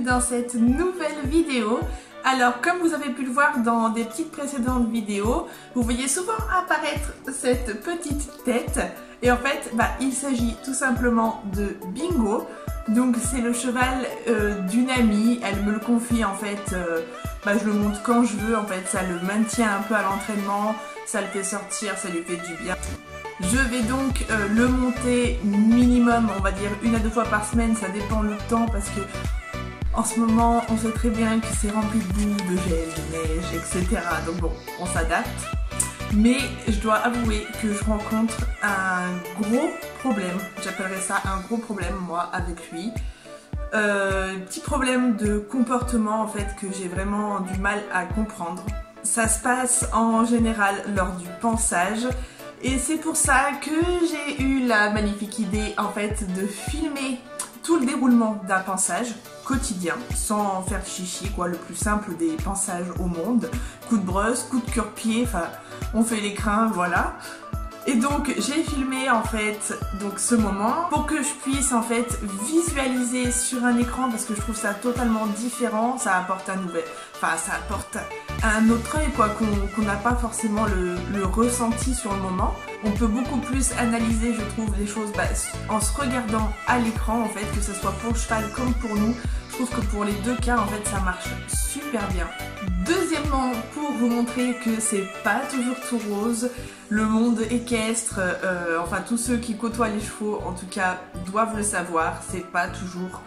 dans cette nouvelle vidéo. Alors comme vous avez pu le voir dans des petites précédentes vidéos, vous voyez souvent apparaître cette petite tête et en fait il s'agit tout simplement de Bingo. Donc c'est le cheval d'une amie, elle me le confie en fait, je le monte quand je veux en fait, ça le maintient un peu à l'entraînement, ça le fait sortir, ça lui fait du bien. Je vais donc le monter minimum, on va dire 1 à 2 fois par semaine, ça dépend le temps parce que en ce moment on sait très bien que c'est rempli de boue, de gel, de neige, etc. Donc bon, on s'adapte. Mais je dois avouer que je rencontre un gros problème, j'appellerais ça un gros problème moi avec lui. Petit problème de comportement en fait que j'ai vraiment du mal à comprendre. Ça se passe en général lors du pansage. Et c'est pour ça que j'ai eu la magnifique idée en fait de filmer tout le déroulement d'un pansage quotidien sans faire de chichi quoi, le plus simple des pansages au monde. Coup de brosse, coup de cure-pied, enfin on fait les crins, voilà. Et donc j'ai filmé en fait donc ce moment pour que je puisse en fait visualiser sur un écran parce que je trouve ça totalement différent, ça apporte ça apporte un autre œil quoi qu'on n'a pas forcément le ressenti sur le moment. On peut beaucoup plus analyser je trouve les choses en se regardant à l'écran en fait, que ce soit pour le cheval comme pour nous. Je trouve que pour les deux cas en fait ça marche super bien. Deuxièmement, pour vous montrer que c'est pas toujours tout rose, le monde équestre, enfin tous ceux qui côtoient les chevaux en tout cas doivent le savoir, c'est pas toujours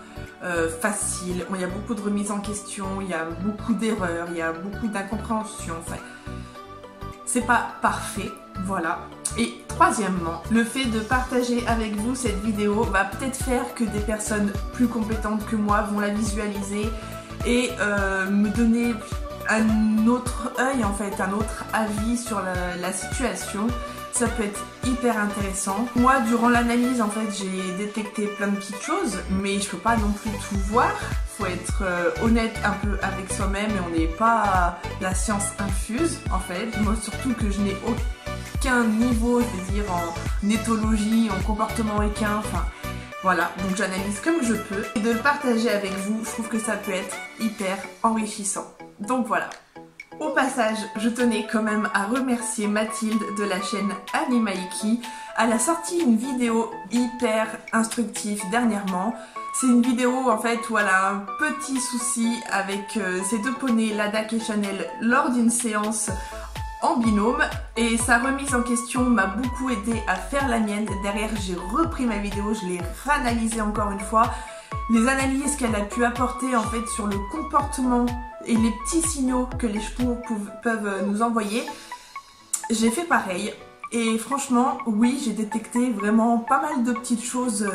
facile, il y a beaucoup de remises en question, il y a beaucoup d'erreurs, il y a beaucoup d'incompréhension, enfin c'est pas parfait, voilà. Et troisièmement, le fait de partager avec vous cette vidéo va peut-être faire que des personnes plus compétentes que moi vont la visualiser et me donner un autre œil en fait, un autre avis sur la situation. Ça peut être hyper intéressant. Moi durant l'analyse en fait j'ai détecté plein de petites choses mais je peux pas non plus tout voir. Faut être honnête un peu avec soi-même et on n'est pas la science infuse en fait. Moi surtout que je n'ai aucun niveau, je veux dire en éthologie, en comportement équin, enfin voilà, donc j'analyse comme je peux et de le partager avec vous, je trouve que ça peut être hyper enrichissant. Donc voilà. Au passage, je tenais quand même à remercier Mathilde de la chaîne Animaiki. Elle a sorti une vidéo hyper instructive dernièrement. C'est une vidéo en fait où elle a un petit souci avec ses deux poneys, Ladakh et Chanel, lors d'une séance en binôme. Et sa remise en question m'a beaucoup aidé à faire la mienne. Derrière, j'ai repris ma vidéo, je l'ai réanalysée encore une fois. Les analyses qu'elle a pu apporter en fait sur le comportement et les petits signaux que les chevaux peuvent nous envoyer, j'ai fait pareil et franchement oui, j'ai détecté vraiment pas mal de petites choses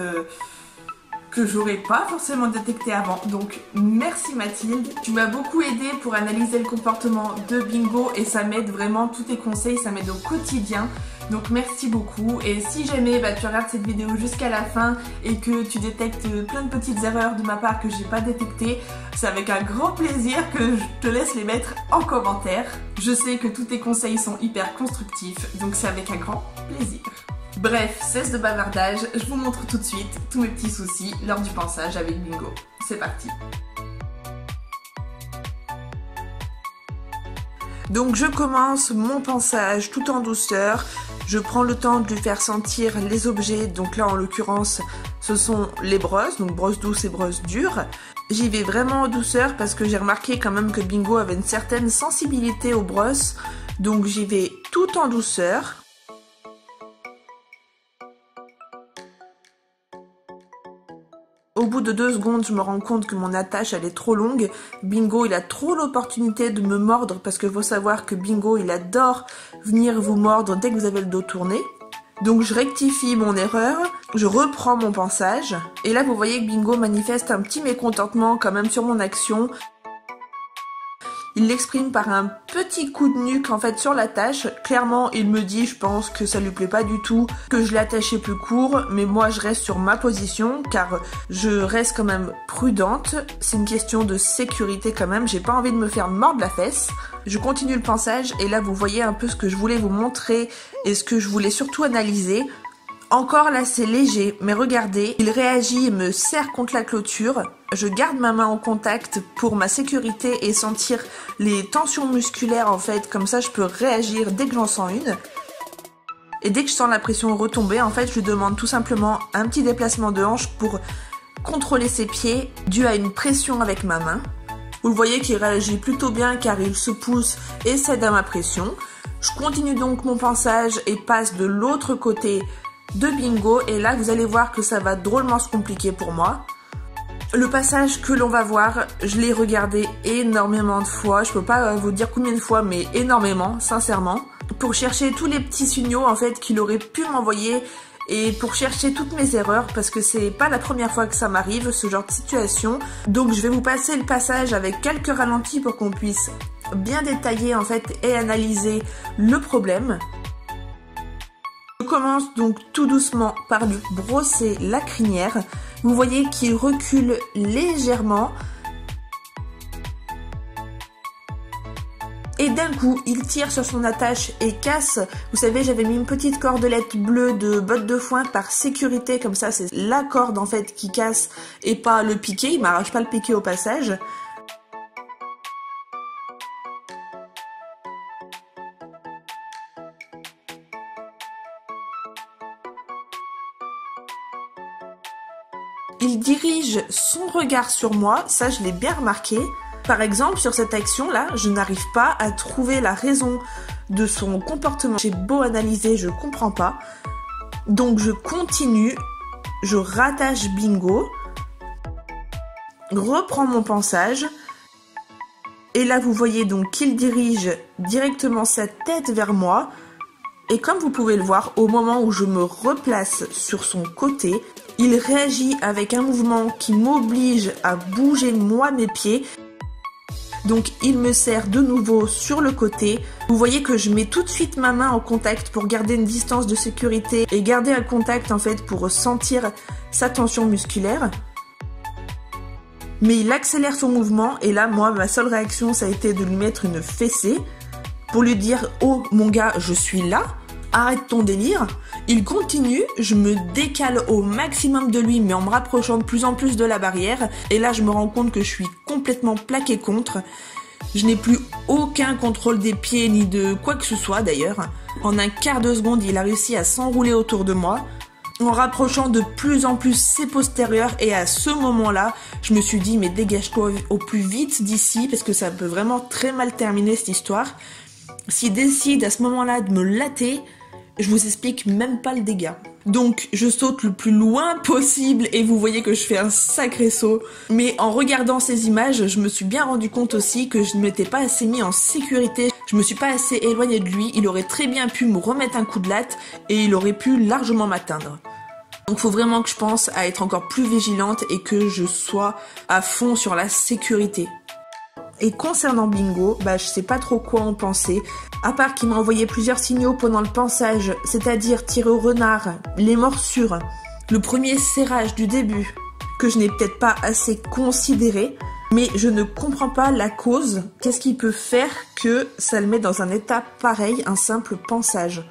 que j'aurais pas forcément détecté avant. Donc merci Mathilde, tu m'as beaucoup aidé pour analyser le comportement de Bingo et ça m'aide vraiment, tous tes conseils ça m'aide au quotidien. Donc merci beaucoup et si jamais tu regardes cette vidéo jusqu'à la fin et que tu détectes plein de petites erreurs de ma part que j'ai pas détectées, c'est avec un grand plaisir que je te laisse les mettre en commentaire. Je sais que tous tes conseils sont hyper constructifs, donc c'est avec un grand plaisir. Bref, cesse de bavardage, je vous montre tout de suite tous mes petits soucis lors du pansage avec Bingo. C'est parti. Donc je commence mon pansage tout en douceur. Je prends le temps de lui faire sentir les objets, donc là en l'occurrence ce sont les brosses, donc brosses douces et brosses dures. J'y vais vraiment en douceur parce que j'ai remarqué quand même que Bingo avait une certaine sensibilité aux brosses, donc j'y vais tout en douceur. Au bout de 2 secondes, je me rends compte que mon attache elle est trop longue. Bingo il a trop l'opportunité de me mordre parce que faut savoir que Bingo il adore venir vous mordre dès que vous avez le dos tourné. Donc je rectifie mon erreur, je reprends mon pansage et là vous voyez que Bingo manifeste un petit mécontentement quand même sur mon action. Il l'exprime par un petit coup de nuque en fait sur l'attache. Clairement il me dit, je pense que ça lui plaît pas du tout, que je l'ai attaché plus court, mais moi je reste sur ma position car je reste quand même prudente. C'est une question de sécurité quand même, j'ai pas envie de me faire mordre la fesse. Je continue le pansage et là vous voyez un peu ce que je voulais vous montrer et ce que je voulais surtout analyser. Encore là c'est léger, mais regardez, il réagit et me serre contre la clôture. Je garde ma main en contact pour ma sécurité et sentir les tensions musculaires en fait, comme ça je peux réagir dès que j'en sens une. Et dès que je sens la pression retomber, en fait je lui demande tout simplement un petit déplacement de hanche pour contrôler ses pieds dû à une pression avec ma main. Vous le voyez qu'il réagit plutôt bien car il se pousse et cède à ma pression. Je continue donc mon pansage et passe de l'autre côté de Bingo et là vous allez voir que ça va drôlement se compliquer pour moi. Le passage que l'on va voir, je l'ai regardé énormément de fois, je peux pas vous dire combien de fois mais énormément, sincèrement, pour chercher tous les petits signaux en fait qu'il aurait pu m'envoyer et pour chercher toutes mes erreurs parce que c'est pas la première fois que ça m'arrive ce genre de situation. Donc je vais vous passer le passage avec quelques ralentis pour qu'on puisse bien détailler en fait et analyser le problème. Je commence donc tout doucement par lui brosser la crinière. Vous voyez qu'il recule légèrement. Et d'un coup, il tire sur son attache et casse. Vous savez, j'avais mis une petite cordelette bleue de botte de foin par sécurité. Comme ça, c'est la corde en fait qui casse et pas le piqué. Il m'arrache pas le piqué au passage. Il dirige son regard sur moi, ça je l'ai bien remarqué. Par exemple, sur cette action-là, je n'arrive pas à trouver la raison de son comportement. J'ai beau analyser, je comprends pas. Donc je continue, je rattache Bingo, reprends mon pansage. Et là, vous voyez donc qu'il dirige directement sa tête vers moi. Et comme vous pouvez le voir, au moment où je me replace sur son côté, il réagit avec un mouvement qui m'oblige à bouger moi mes pieds. Donc il me serre de nouveau sur le côté. Vous voyez que je mets tout de suite ma main en contact pour garder une distance de sécurité et garder un contact en fait pour sentir sa tension musculaire. Mais il accélère son mouvement et là moi ma seule réaction ça a été de lui mettre une fessée pour lui dire « Oh mon gars, je suis là, arrête ton délire ». Il continue, je me décale au maximum de lui mais en me rapprochant de plus en plus de la barrière et là je me rends compte que je suis complètement plaquée contre. Je n'ai plus aucun contrôle des pieds ni de quoi que ce soit d'ailleurs. En un quart de seconde, il a réussi à s'enrouler autour de moi en rapprochant de plus en plus ses postérieurs et à ce moment-là, je me suis dit mais dégage-toi au plus vite d'ici parce que ça peut vraiment très mal terminer cette histoire. S'il décide à ce moment-là de me latter, je vous explique même pas le dégât. Donc je saute le plus loin possible et vous voyez que je fais un sacré saut. Mais en regardant ces images, je me suis bien rendu compte aussi que je ne m'étais pas assez mis en sécurité. Je me suis pas assez éloignée de lui. Il aurait très bien pu me remettre un coup de latte et il aurait pu largement m'atteindre. Donc faut vraiment que je pense à être encore plus vigilante et que je sois à fond sur la sécurité. Et concernant Bingo, je sais pas trop quoi en penser, à part qu'il m'a envoyé plusieurs signaux pendant le pansage, c'est-à-dire tirer au renard, les morsures, le premier serrage du début, que je n'ai peut-être pas assez considéré, mais je ne comprends pas la cause, qu'est-ce qui peut faire que ça le met dans un état pareil, un simple pansage.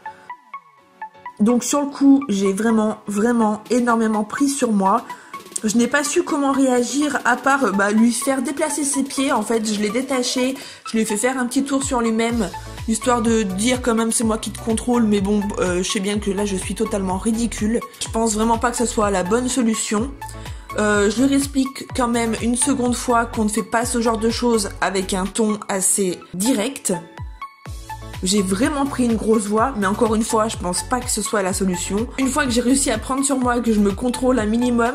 Donc sur le coup, j'ai vraiment énormément pris sur moi. Je n'ai pas su comment réagir à part lui faire déplacer ses pieds. En fait, je l'ai détaché, je lui ai fait faire un petit tour sur lui-même, histoire de dire quand même c'est moi qui te contrôle, mais bon, je sais bien que là je suis totalement ridicule. Je pense vraiment pas que ça soit la bonne solution. Je lui explique quand même une seconde fois qu'on ne fait pas ce genre de choses avec un ton assez direct. J'ai vraiment pris une grosse voix, mais encore une fois, je pense pas que ce soit la solution. Une fois que j'ai réussi à prendre sur moi, que je me contrôle un minimum,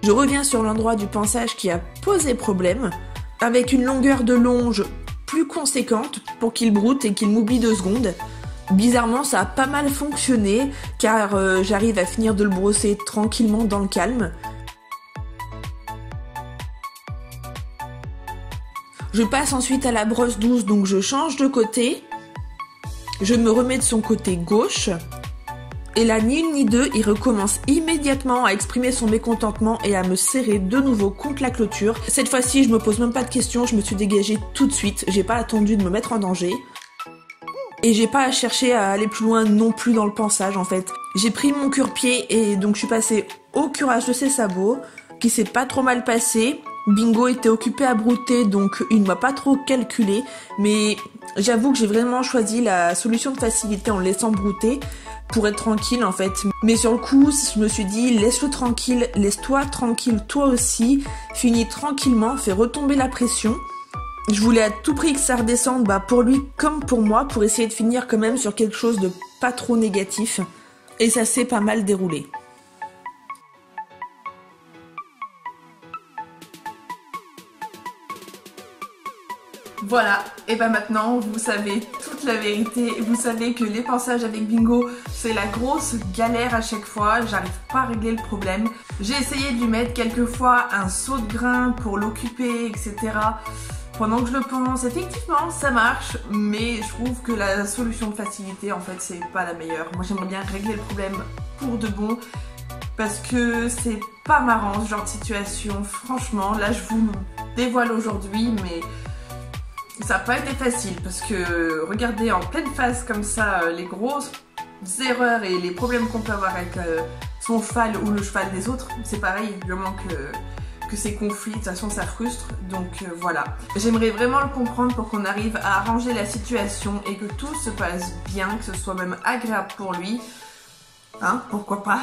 je reviens sur l'endroit du pansage qui a posé problème, avec une longueur de longe plus conséquente pour qu'il broute et qu'il m'oublie 2 secondes. Bizarrement, ça a pas mal fonctionné, car j'arrive à finir de le brosser tranquillement dans le calme. Je passe ensuite à la brosse douce, donc je change de côté. Je me remets de son côté gauche. Et là, ni une ni deux, il recommence immédiatement à exprimer son mécontentement et à me serrer de nouveau contre la clôture. Cette fois-ci, je me pose même pas de questions, je me suis dégagée tout de suite. J'ai pas attendu de me mettre en danger. Et j'ai pas cherché à aller plus loin non plus dans le pansage en fait. J'ai pris mon cure-pied et donc je suis passée au curage de ses sabots, qui s'est pas trop mal passé. Bingo était occupé à brouter, donc il ne m'a pas trop calculé, mais j'avoue que j'ai vraiment choisi la solution de facilité en le laissant brouter pour être tranquille en fait. Mais sur le coup, je me suis dit laisse-le tranquille, laisse-toi tranquille toi aussi, finis tranquillement, fais retomber la pression. Je voulais à tout prix que ça redescende, pour lui comme pour moi, pour essayer de finir quand même sur quelque chose de pas trop négatif. Et ça s'est pas mal déroulé. Voilà, et maintenant vous savez toute la vérité, vous savez que les pansages avec Bingo c'est la grosse galère à chaque fois, j'arrive pas à régler le problème. J'ai essayé de lui mettre quelquefois un seau de grain pour l'occuper, etc. Pendant que je le pense, effectivement ça marche, mais je trouve que la solution de facilité en fait c'est pas la meilleure. Moi j'aimerais bien régler le problème pour de bon, parce que c'est pas marrant ce genre de situation, franchement. Là je vous dévoile aujourd'hui, mais ça n'a pas été facile parce que regardez en pleine face comme ça les grosses erreurs et les problèmes qu'on peut avoir avec son cheval ou le cheval des autres, c'est pareil, du moment que ces conflits, de toute façon ça frustre, donc voilà. J'aimerais vraiment le comprendre pour qu'on arrive à arranger la situation et que tout se passe bien, que ce soit même agréable pour lui, hein, pourquoi pas.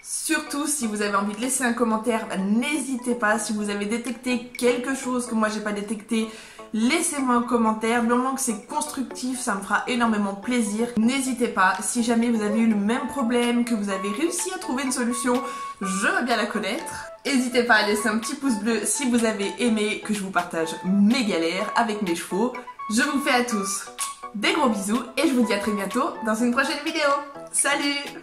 Surtout si vous avez envie de laisser un commentaire, n'hésitez pas. Si vous avez détecté quelque chose que moi j'ai pas détecté, laissez-moi un commentaire. Du moment que c'est constructif, ça me fera énormément plaisir. N'hésitez pas. Si jamais vous avez eu le même problème, que vous avez réussi à trouver une solution, je veux bien la connaître. N'hésitez pas à laisser un petit pouce bleu si vous avez aimé que je vous partage mes galères avec mes chevaux. Je vous fais à tous des gros bisous et je vous dis à très bientôt dans une prochaine vidéo. Salut!